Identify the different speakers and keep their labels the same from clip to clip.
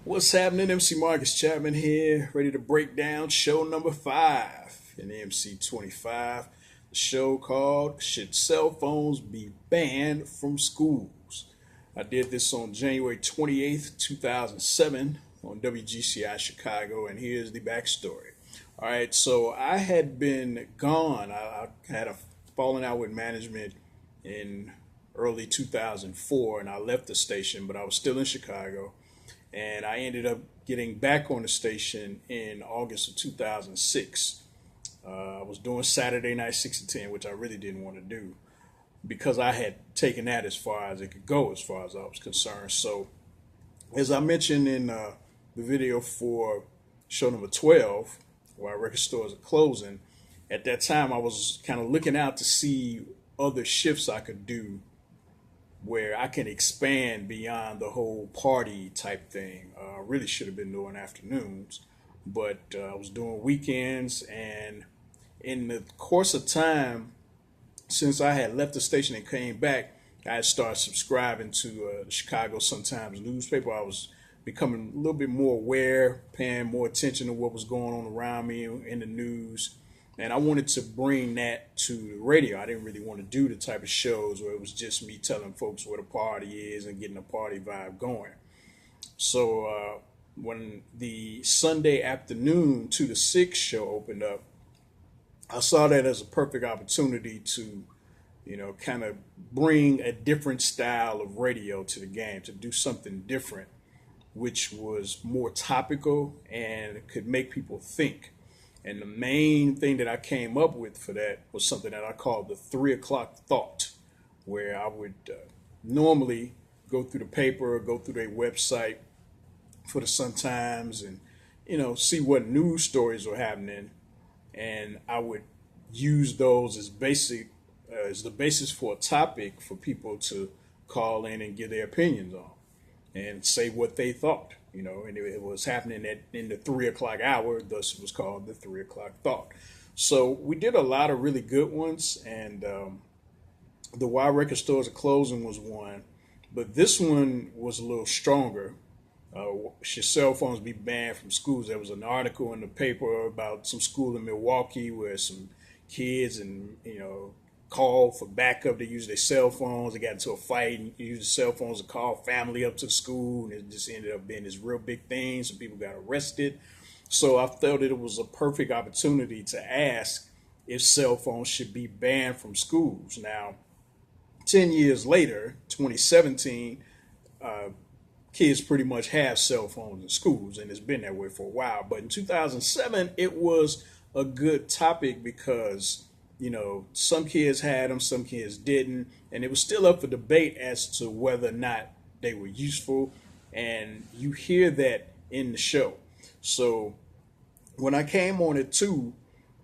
Speaker 1: What's happening? MC Marcus Chapman here, ready to break down show number 5 in MC 25. The show called Should Cell Phones Be Banned from Schools? I did this on January 28th, 2007 on WGCI Chicago, and here's the backstory. All right, so I had been gone. I had a falling out with management in early 2004, and I left the station, but I was still in Chicago, and I ended up getting back on the station in August of 2006. I was doing Saturday night 6 to 10, which I really didn't want to do because I had taken that as far as it could go as far as I was concerned. So, as I mentioned in the video for show number 12, why record stores are closing, at that time I was kind of looking out to see other shifts I could do where I can expand beyond the whole party type thing. I really should have been doing afternoons, but I was doing weekends. And in the course of time, since I had left the station and came back, I had started subscribing to the Chicago Sun-Times newspaper. I was becoming a little bit more aware, paying more attention to what was going on around me in the news. And I wanted to bring that to the radio. I didn't really want to do the type of shows where it was just me telling folks what a party is and getting a party vibe going. So when the Sunday afternoon 2 to 6 show opened up, I saw that as a perfect opportunity to, kind of bring a different style of radio to the game, to do something different, which was more topical and could make people think. And the main thing that I came up with for that was something that I called the 3 o'clock thought, where I would normally go through the paper or go through their website for the Sun Times and, see what news stories were happening. And I would use those as the basis for a topic for people to call in and give their opinions on and say what they thought. And it was happening in the 3 o'clock hour, thus it was called the 3 o'clock thought. So we did a lot of really good ones, and the Why Record Stores Are Closing was one, but this one was a little stronger. Should cell phones be banned from schools? There was an article in the paper about some school in Milwaukee where some kids and called for backup. They used their cell phones. They got into a fight and used the cell phones to call family up to the school, and it just ended up being this real big thing. Some people got arrested. So I felt that it was a perfect opportunity to ask if cell phones should be banned from schools. Now, 10 years later, 2017, uh, kids pretty much have cell phones in schools, and it's been that way for a while. But in 2007, it was a good topic because some kids had them, some kids didn't, and it was still up for debate as to whether or not they were useful. And you hear that in the show. So when I came on it too,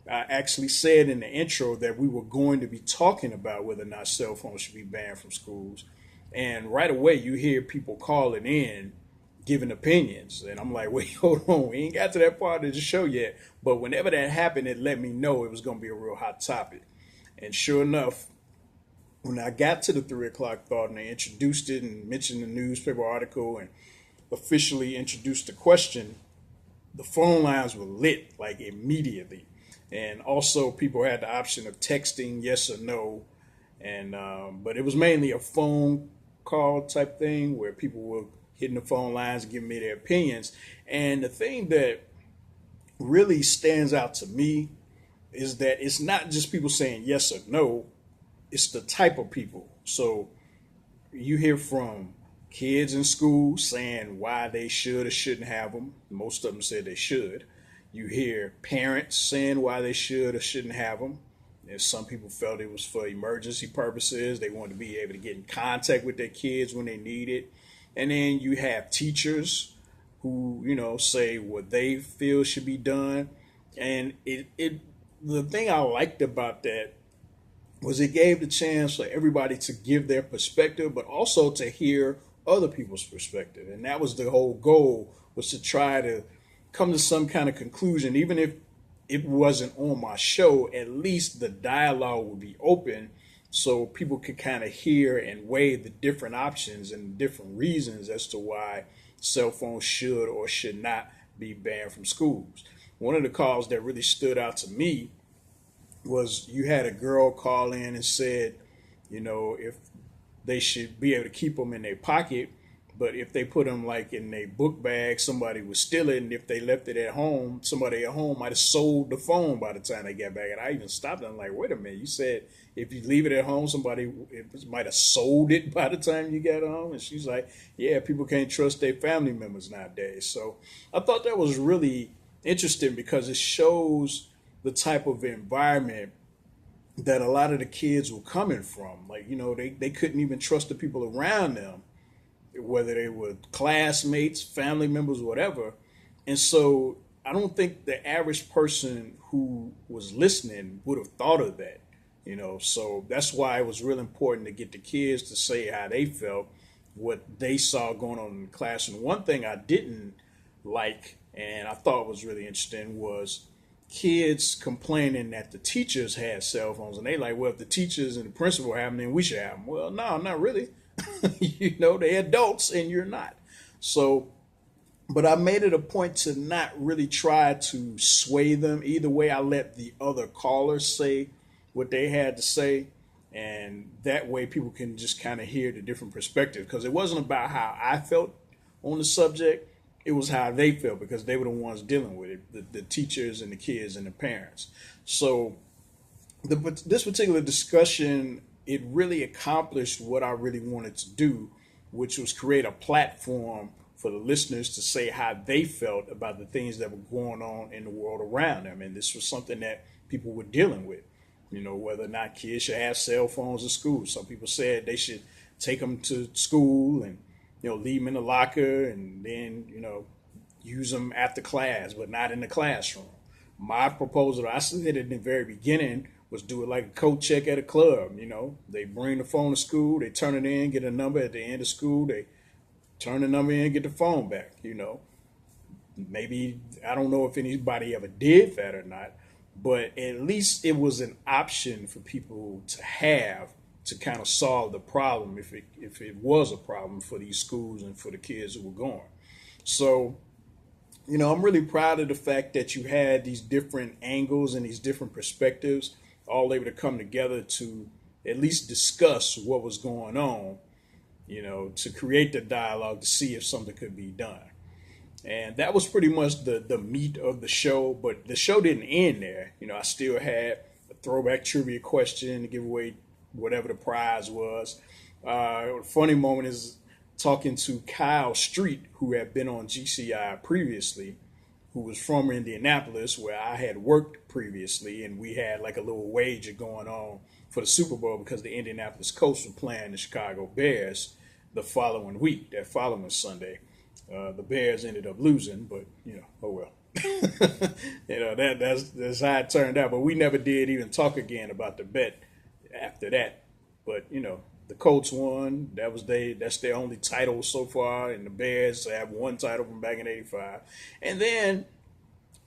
Speaker 1: I actually said in the intro that we were going to be talking about whether or not cell phones should be banned from schools. And right away, you hear people calling in, giving opinions. And I'm like, wait, hold on. We ain't got to that part of the show yet. But whenever that happened, it let me know it was going to be a real hot topic. And sure enough, when I got to the 3 o'clock thought and they introduced it and mentioned the newspaper article and officially introduced the question, the phone lines were lit like immediately. And also, people had the option of texting yes or no. And but it was mainly a phone call type thing where people were hitting the phone lines and giving me their opinions. And the thing that really stands out to me is that it's not just people saying yes or no, it's the type of people. So you hear from kids in school saying why they should or shouldn't have them. Most of them said they should. You hear parents saying why they should or shouldn't have them. And some people felt it was for emergency purposes. They wanted to be able to get in contact with their kids when they need it. And then you have teachers who, say what they feel should be done. And the thing I liked about that was it gave the chance for everybody to give their perspective, but also to hear other people's perspective. And that was the whole goal, was to try to come to some kind of conclusion, even if it wasn't on my show, at least the dialogue would be open so people could kind of hear and weigh the different options and different reasons as to why cell phones should or should not be banned from schools. One of the calls that really stood out to me was you had a girl call in and said, if they should be able to keep them in their pocket, but if they put them like in a book bag, somebody would steal it, and if they left it at home, somebody at home might have sold the phone by the time they got back. And I even stopped and I'm like, wait a minute, you said if you leave it at home, somebody might have sold it by the time you got home. And she's like, yeah, people can't trust their family members nowadays. So I thought that was really interesting because it shows the type of environment that a lot of the kids were coming from. Like, they couldn't even trust the people around them, whether they were classmates, family members, whatever. And so I don't think the average person who was listening would have thought of that, So that's why it was real important to get the kids to say how they felt, what they saw going on in the classroom. One thing I didn't like and I thought was really interesting was kids complaining that the teachers had cell phones, and they like, well, if the teachers and the principal have them, then we should have them. Well, no, not really. They're adults and you're not. So, but I made it a point to not really try to sway them. Either way, I let the other callers say what they had to say. And that way people can just kind of hear the different perspectives. Because it wasn't about how I felt on the subject. It was how they felt because they were the ones dealing with it, the teachers and the kids and the parents. So this particular discussion, it really accomplished what I really wanted to do, which was create a platform for the listeners to say how they felt about the things that were going on in the world around them. And this was something that people were dealing with, whether or not kids should have cell phones in school. Some people said they should take them to school and, leave them in the locker and then, use them after class, but not in the classroom. My proposal, I said it in the very beginning, was do it like a coat check at a club. They bring the phone to school, they turn it in, get a number at the end of school, they turn the number in, get the phone back. Maybe, I don't know if anybody ever did that or not, but at least it was an option for people to have to kind of solve the problem if it was a problem for these schools and for the kids who were going. So, I'm really proud of the fact that you had these different angles and these different perspectives all able to come together to at least discuss what was going on, to create the dialogue to see if something could be done. And that was pretty much the meat of the show, but the show didn't end there. I still had a throwback trivia question to give away whatever the prize was. A funny moment is talking to Kyle Street, who had been on GCI previously, who was from Indianapolis, where I had worked previously, and we had like a little wager going on for the Super Bowl because the Indianapolis Colts were playing the Chicago Bears the following week, that following Sunday. The Bears ended up losing, but oh well. That's how it turned out. But we never did even talk again about the bet after that. But the Colts won. That's their only title so far, and the Bears have one title from back in '85. And then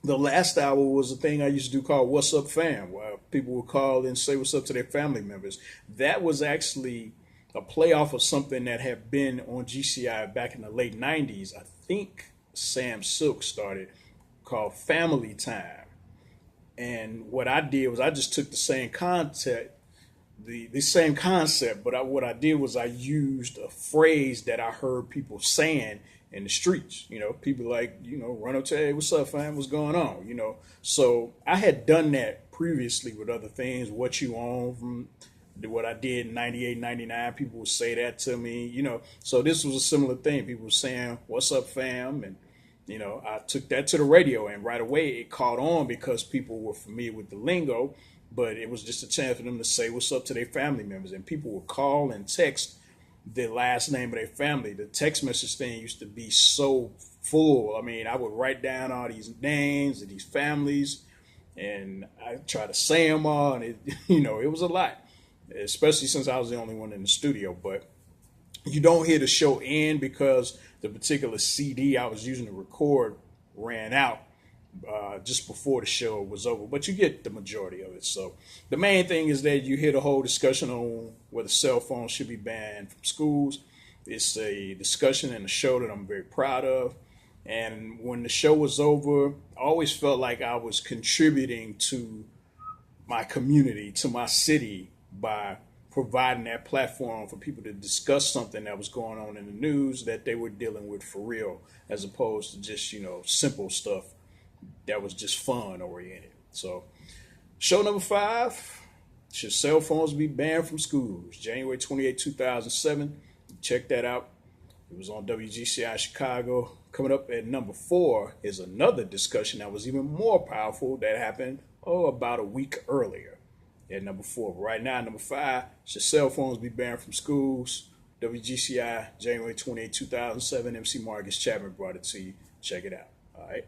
Speaker 1: the last hour was a thing I used to do called "What's Up, Fam," where people would call and say what's up to their family members. That was actually a playoff of something that had been on GCI back in the late '90s. I think Sam Silk started, called Family Time. And what I did was I just took the same concept, the same concept, but what I did was I used a phrase that I heard people saying in the streets. People like, run up to, hey, what's up, fam? What's going on? So I had done that previously with other things, what you own from what I did in 98, 99. People would say that to me, So this was a similar thing. People were saying, what's up, fam? And, I took that to the radio, and right away it caught on because people were familiar with the lingo, but it was just a chance for them to say what's up to their family members. And people would call and text the last name of their family. The text message thing used to be so full. I mean, I would write down all these names of these families, and I try to say them all, and it was a lot, especially since I was the only one in the studio. But you don't hear the show end because the particular CD I was using to record ran out just before the show was over, but you get the majority of it. So the main thing is that you hear the whole discussion on whether cell phones should be banned from schools. It's a discussion and a show that I'm very proud of. And when the show was over, I always felt like I was contributing to my community, to my city, by providing that platform for people to discuss something that was going on in the news that they were dealing with for real, as opposed to just, simple stuff that was just fun oriented. So, show number 5, should cell phones be banned from schools? January 28, 2007. Check that out. It was on WGCI Chicago. Coming up at number 4 is another discussion that was even more powerful that happened, about a week earlier at number 4. But right now, number 5, should cell phones be banned from schools? WGCI, January 28, 2007. MC Marcus Chapman brought it to you. Check it out. All right.